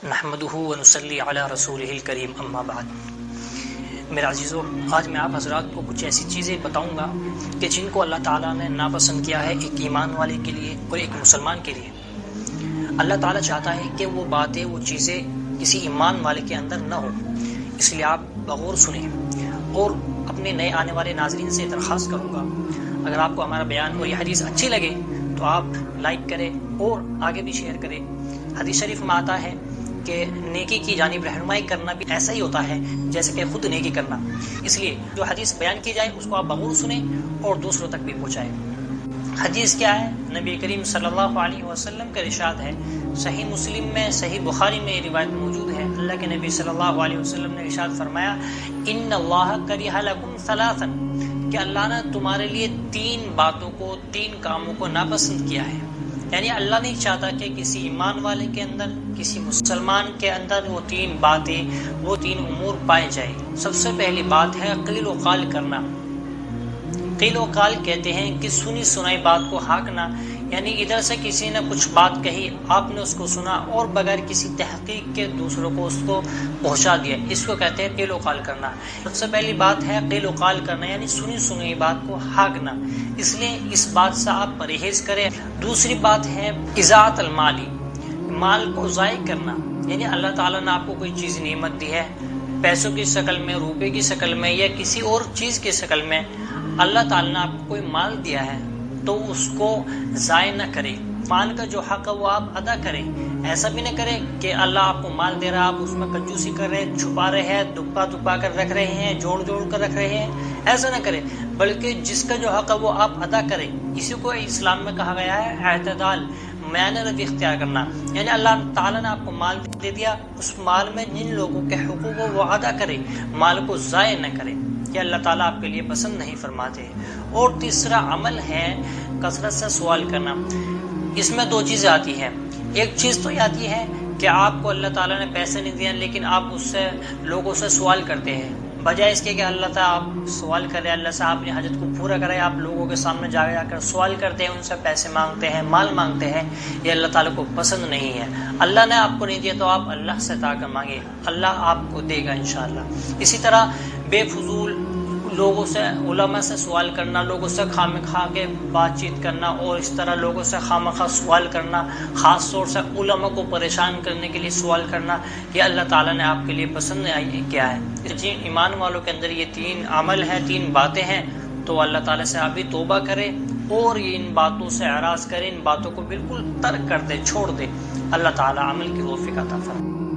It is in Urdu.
نحمدہ ونصلی علی رسولہ الکریم اما بعد۔ میرے عزیزو، آج میں آپ حضرات کو کچھ ایسی چیزیں بتاؤں گا کہ جن کو اللہ تعالیٰ نے ناپسند کیا ہے ایک ایمان والے کے لیے اور ایک مسلمان کے لیے۔ اللہ تعالیٰ چاہتا ہے کہ وہ باتیں، وہ چیزیں کسی ایمان والے کے اندر نہ ہوں، اس لیے آپ بغور سنیں۔ اور اپنے نئے آنے والے ناظرین سے درخواست کروں گا، اگر آپ کو ہمارا بیان اور یہ حدیث اچھی لگے تو آپ لائک کریں اور آگے بھی شیئر کریں۔ حدیث شریف میں آتا ہے کہ نیکی کی جانب رہنمائی کرنا بھی ایسا ہی ہوتا ہے جیسے کہ خود نیکی کرنا۔ اس لیے جو حدیث بیان کی جائے اس کو آپ بغور سنیں اور دوسروں تک بھی پہنچائیں۔ حدیث کیا ہے؟ نبی کریم صلی اللہ علیہ وسلم کا ارشاد ہے، صحیح مسلم میں، صحیح بخاری میں یہ روایت موجود ہے۔ اللہ کے نبی صلی اللہ علیہ وسلم نے ارشاد فرمایا، ان اللہ کرہ لکم ثلاثا، کہ اللہ نے تمہارے لیے تین باتوں کو، تین کاموں کو ناپسند کیا ہے۔ یعنی اللہ نہیں چاہتا کہ کسی ایمان والے کے اندر، کسی مسلمان کے اندر وہ تین باتیں، وہ تین امور پائے جائیں۔ سب سے پہلی بات ہے قیل و قال کرنا۔ قیل و قال کہتے ہیں کہ سنی سنائی بات کو ہانکنا، یعنی ادھر سے کسی نے کچھ بات کہی، آپ نے اس کو سنا اور بغیر کسی تحقیق کے دوسروں کو اس کو پہنچا دیا، اس کو کہتے ہیں قیل و قال کرنا۔ سب سے پہلی بات ہے قیل و قال کرنا، یعنی سنی سنائی بات کو ہانکنا، اس لیے اس بات سے آپ پرہیز کریں۔ دوسری بات ہے اضاعت المالی، مال کو ضائع کرنا، یعنی اللہ تعالیٰ نے آپ کو کوئی چیز نعمت دی ہے، پیسوں کی شکل میں، روپے کی شکل میں یا کسی اور چیز کی شکل میں، اللہ تعالیٰ نے آپ کو کوئی مال دیا ہے تو اس کو ضائع نہ کریں۔ مال کا جو حق ہے وہ آپ ادا کریں۔ ایسا بھی نہ کریں کہ اللہ آپ کو مال دے رہا ہے، آپ اس میں کنجوسی کر رہے ہیں، چھپا رہے ہیں، دبا کر رکھ رہے ہیں، جوڑ کر رکھ رہے ہیں، ایسا نہ کریں، بلکہ جس کا جو حق ہے وہ آپ ادا کریں۔ اسی کو اسلام میں کہا گیا ہے اعتدال، میانہ روی اختیار کرنا، یعنی اللہ تعالیٰ نے آپ کو مال دے دیا، اس مال میں جن لوگوں کے حقوق ہو وہ ادا کریں، مال کو ضائع نہ کریں، کہ اللہ تعالیٰ آپ کے لیے پسند نہیں فرماتے۔ اور تیسرا عمل ہے کثرت سے سوال کرنا۔ اس میں دو چیزیں آتی ہیں، ایک چیز تو یہ آتی ہے کہ آپ کو اللہ تعالیٰ نے پیسے نہیں دیے لیکن آپ اس سے لوگوں سے سوال کرتے ہیں، بجائے اس کے کہ اللہ تعالیٰ آپ سوال کریں، اللہ سے آپ اپنی حاجت کو پورا کریں، آپ لوگوں کے سامنے جا کر سوال کرتے ہیں، ان سے پیسے مانگتے ہیں، مال مانگتے ہیں، یہ اللہ تعالیٰ کو پسند نہیں ہے۔ اللہ نے آپ کو نہیں دیا تو آپ اللہ سے طاقت مانگیں، اللہ آپ کو دے گا انشاءاللہ۔ اسی طرح بے فضول لوگوں سے، علماء سے سوال کرنا، لوگوں سے خام خواہ کے بات چیت کرنا اور اس طرح لوگوں سے خام خواہ سوال کرنا، خاص طور سے علماء کو پریشان کرنے کے لیے سوال کرنا، یہ اللہ تعالیٰ نے آپ کے لیے پسند نہیں کیا ہے۔ جن ایمان والوں کے اندر یہ تین عمل ہیں، تین باتیں ہیں، تو اللہ تعالیٰ سے آپ بھی توبہ کریں اور ان باتوں سے اعراض کریں، ان باتوں کو بالکل ترک کر دیں، چھوڑ دیں۔ اللہ تعالیٰ عمل کی توفیق عطا فرمائے۔